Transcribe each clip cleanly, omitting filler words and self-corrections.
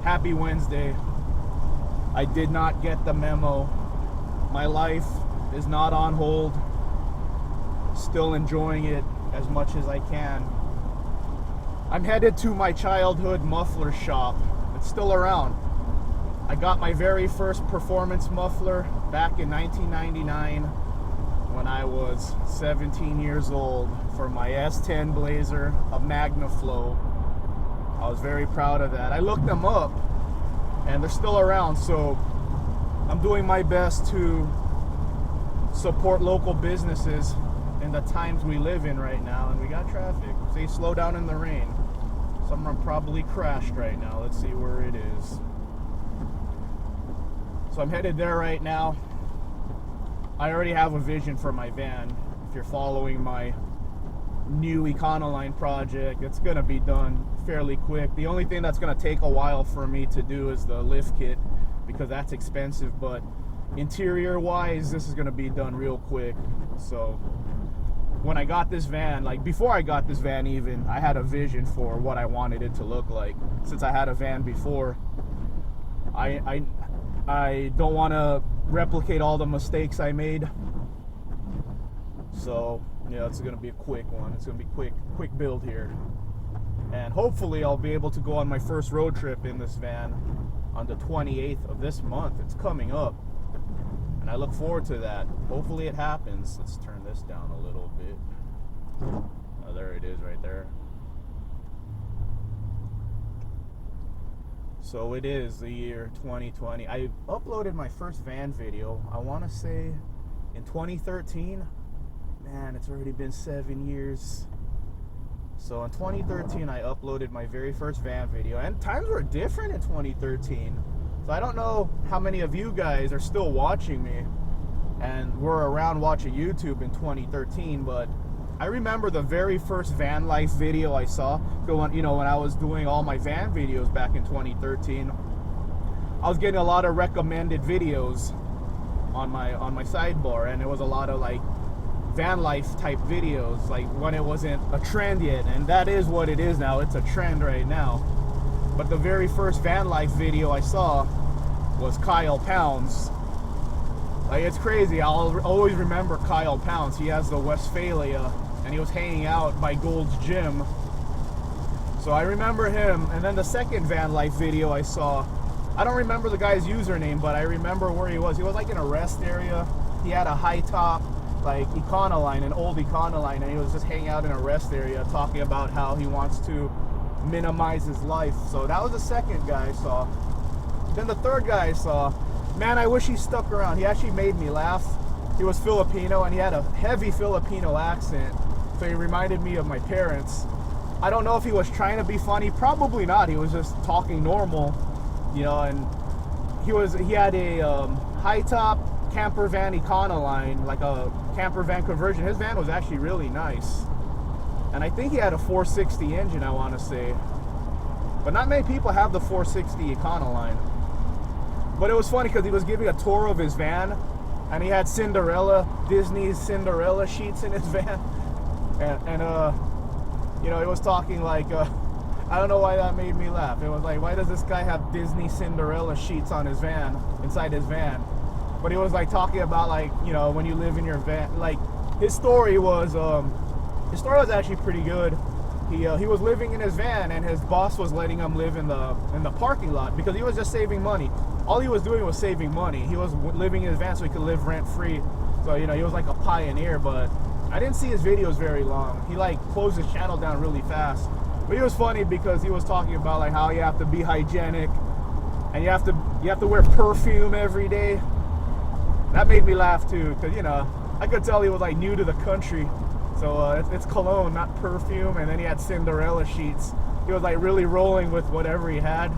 Happy Wednesday. I did not get the memo. My life is not on hold. Still enjoying it as much as I can. I'm headed to my childhood muffler shop. It's still around. I got my very first performance muffler back in 1999 when I was 17 years old for my S10 Blazer, a MagnaFlow. I was very proud of that. I looked them up and they're still around, so I'm doing my best to support local businesses in the times we live in right now. And we got traffic. Say slow down in the rain. Someone probably crashed right now. Let's see where it is. So I'm headed there right now. I already have a vision for my van. If you're following my new Econoline project, it's gonna be done fairly quick. The only thing that's gonna take a while for me to do is the lift kit, because that's expensive, but interior wise, this is gonna be done real quick. So when I got this van, like before I got this van even, I had a vision for what I wanted it to look like. Since I had a van before, I don't want to replicate all the mistakes I made. So yeah, it's gonna be a quick one. It's gonna be quick build here, and hopefully I'll be able to go on my first road trip in this van on the 28th of this month. It's coming up, and I look forward to that. Hopefully it happens. Let's turn this down a little bit. Oh, there it is right there. So it is the year 2020. I uploaded my first van video, I want to say in 2013. Man, it's already been 7 years. So in 2013, I uploaded my very first van video, and times were different in 2013. So I don't know how many of you guys are still watching me and were around watching YouTube in 2013, but I remember the very first van life video I saw. So when I was doing all my van videos back in 2013, I was getting a lot of recommended videos on my sidebar, and it was a lot of like van life type videos, like when it wasn't a trend yet, and that is what it is now. It's a trend right now. But the very first van life video I saw was Kyle Pounds. Like, it's crazy. I'll always remember Kyle Pounds. He has the Westphalia, and he was hanging out by Gold's Gym. So I remember him. And then the second van life video I saw, I don't remember the guy's username, but I remember where he was. He was like in a rest area. He had a high top, like Econoline, an old Econoline, and he was just hanging out in a rest area talking about how he wants to minimize his life. So that was the second guy I saw. Then the third guy I saw, man, I wish he stuck around. He actually made me laugh. He was Filipino, and he had a heavy Filipino accent, so he reminded me of my parents. I don't know if he was trying to be funny. Probably not. He was just talking normal, and he had a high top camper van Econoline, like a camper van conversion. His van was actually really nice, and I think he had a 460 engine, I want to say, but not many people have the 460 Econoline. But it was funny because he was giving a tour of his van, and he had Disney's Cinderella sheets in his van, and he was talking like, I don't know why that made me laugh. It was like, why does this guy have Disney Cinderella sheets on his van, inside his van? But he was like talking about, like, when you live in your van, like his story was actually pretty good. He was living in his van, and his boss was letting him live in the parking lot because he was just saving money. All he was doing was saving money. He was living in his van so he could live rent free. So he was like a pioneer. But I didn't see his videos very long. He like closed his channel down really fast. But he was funny because he was talking about like how you have to be hygienic, and you have to wear perfume every day. That made me laugh too, because I could tell he was like new to the country. So it's cologne, not perfume. And then he had Cinderella sheets. He was like really rolling with whatever he had.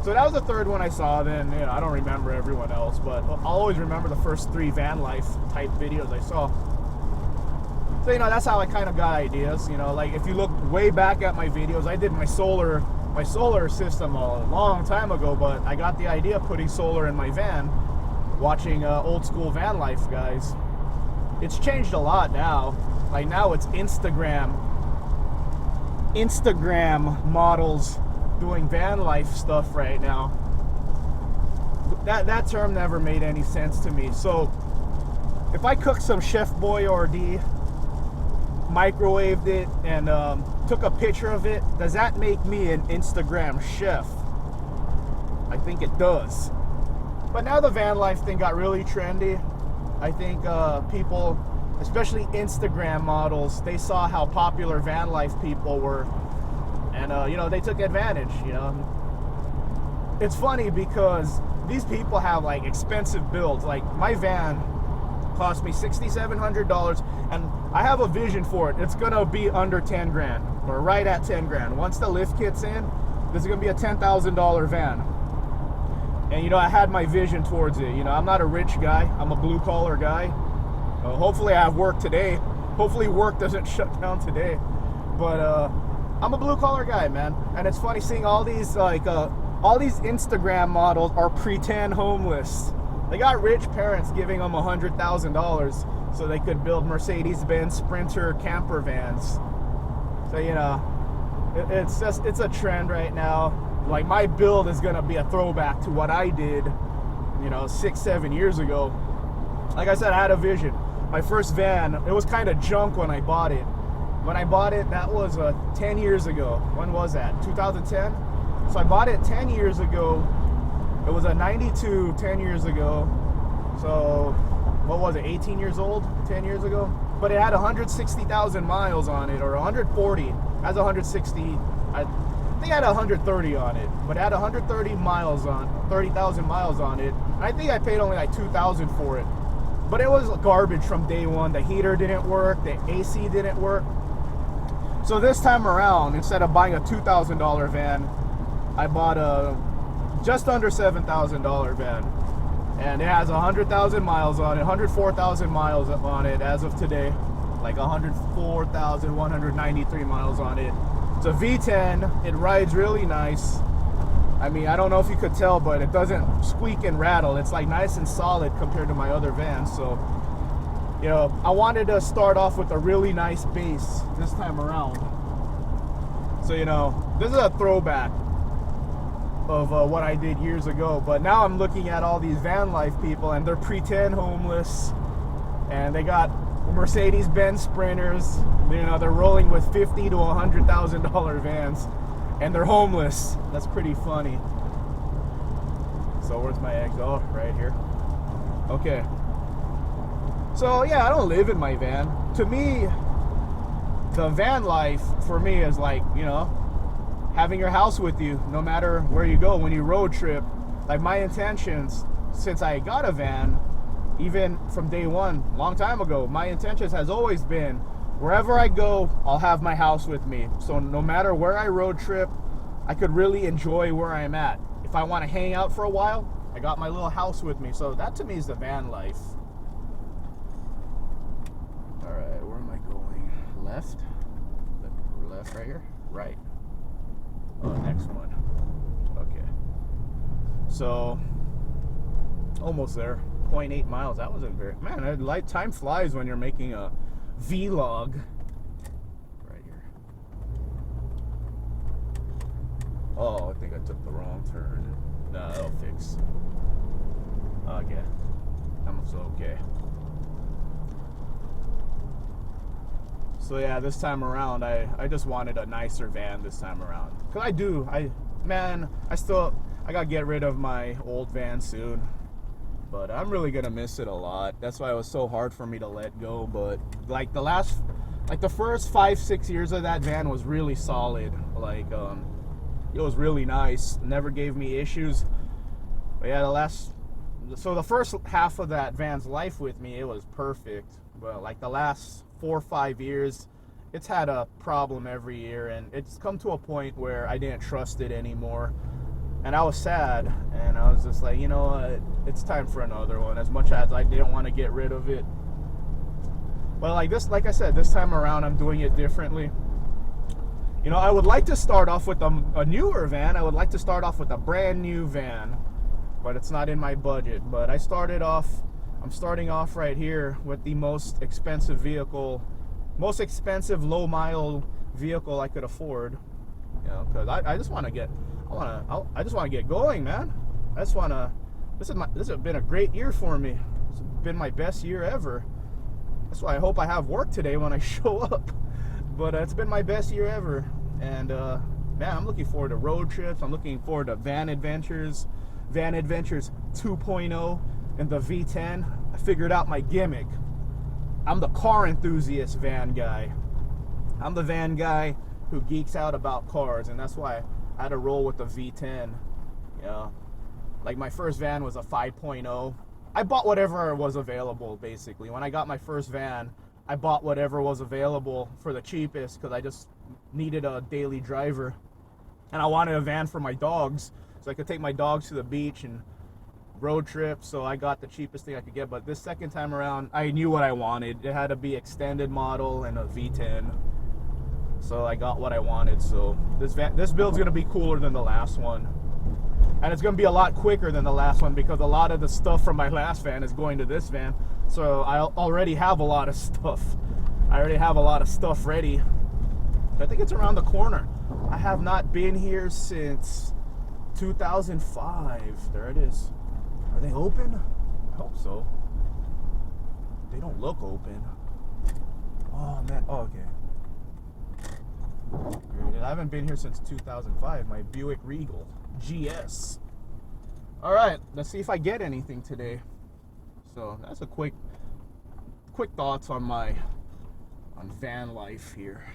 So that was the third one I saw. Then I don't remember everyone else, but I'll always remember the first three van life type videos I saw. So that's how I kind of got ideas. Like if you look way back at my videos, I did my solar system a long time ago, but I got the idea of putting solar in my van, watching old school van life guys. It's changed a lot now. Like now it's Instagram models doing van life stuff right now. That term never made any sense to me. So if I cook some Chef Boyardee, microwaved it, and took a picture of it, does that make me an Instagram chef? I think it does. But now the van life thing got really trendy. I think people, especially Instagram models, they saw how popular van life people were, and they took advantage. It's funny because these people have like expensive builds. Like my van cost me $6,700, and I have a vision for it. It's gonna be under 10 grand, or right at 10 grand. Once the lift kit's in, this is gonna be a $10,000 van. And I had my vision towards it. I'm not a rich guy. I'm a blue collar guy. Hopefully I have work today. Hopefully work doesn't shut down today. But I'm a blue collar guy, man. And it's funny seeing all these all these Instagram models are pretend homeless. They got rich parents giving them $100,000 so they could build Mercedes-Benz Sprinter camper vans. So it's a trend right now. Like my build is gonna be a throwback to what I did, 6-7 years ago. Like I said, I had a vision. My first van, it was kind of junk when I bought it. When I bought it, that was 10 years ago. When was that? 2010? So I bought it 10 years ago. It was a 92 10 years ago. So what was it, 18 years old 10 years ago? But it had 160,000 miles on it, or 140. It has 160. I think I had 130 on it, but it had 130 miles on, 30,000 miles on it. And I think I paid only like $2,000 for it. But it was garbage from day one. The heater didn't work, the AC didn't work. So this time around, instead of buying a $2,000 van, I bought a just under $7,000 van. And it has 100,000 miles on it, 104,000 miles on it as of today. Like 104,193 miles on it. It's a V10, it rides really nice. I mean, I don't know if you could tell, but it doesn't squeak and rattle. It's like nice and solid compared to my other vans. So, I wanted to start off with a really nice base this time around. So, this is a throwback of what I did years ago. But now I'm looking at all these van life people, and they're pretend homeless, and they got Mercedes-Benz Sprinters. They're rolling with $50,000 to $100,000 vans, and they're homeless. That's pretty funny. So where's my eggs? Oh, right here. Okay. So yeah, I don't live in my van. To me, the van life for me is like, having your house with you no matter where you go. When you road trip, like my intentions since I got a van, even from day one, long time ago, my intentions has always been, wherever I go, I'll have my house with me. So no matter where I road trip, I could really enjoy where I'm at. If I want to hang out for a while, I got my little house with me. So that to me is the van life. All right, where am I going? Left? Left right here? Right. Oh, next one. Okay. So, almost there. 0.8 miles. That wasn't very... Man, time flies when you're making a vlog. Right here. Oh, I think I took the wrong turn. No, that'll fix. Okay. I'm okay. So yeah, this time around, I just wanted a nicer van this time around. Cause I gotta get rid of my old van soon. But I'm really gonna miss it a lot. That's why it was so hard for me to let go. But like the first 5-6 years of that van was really solid. Like it was really nice. Never gave me issues. But yeah, the first half of that van's life with me, it was perfect. But like the last 4 or 5 years, it's had a problem every year, and it's come to a point where I didn't trust it anymore. And I was sad, and I was just like, it's time for another one, as much as I didn't want to get rid of it. But like I said, this time around, I'm doing it differently. I would like to start off with a newer van. I would like to start off with a brand new van, but it's not in my budget. But I'm starting off right here with the most expensive low mile vehicle I could afford. You know, because I just want to get, I just want to get going, man. I just want to. This has been a great year for me. It's been my best year ever. That's why I hope I have work today when I show up. But it's been my best year ever, and man, I'm looking forward to road trips. I'm looking forward to Van Adventures 2.0, and the V10. I figured out my gimmick. I'm the car enthusiast van guy. I'm the van guy who geeks out about cars, and that's why I had to roll with the V10. You know, like my first van was a 5.0. I bought whatever was available, basically. When I got my first van, I bought whatever was available for the cheapest because I just needed a daily driver. And I wanted a van for my dogs so I could take my dogs to the beach and road trip. So I got the cheapest thing I could get. But this second time around, I knew what I wanted. It had to be extended model and a V10. So I got what I wanted. So this build's going to be cooler than the last one. And it's going to be a lot quicker than the last one because a lot of the stuff from my last van is going to this van. So I already have a lot of stuff. I already have a lot of stuff ready. I think it's around the corner. I have not been here since 2005. There it is. Are they open? I hope so. They don't look open. Oh, man. Oh, okay. I haven't been here since 2005. My Buick Regal GS. All right, let's see if I get anything today. So that's a quick thoughts on van life here.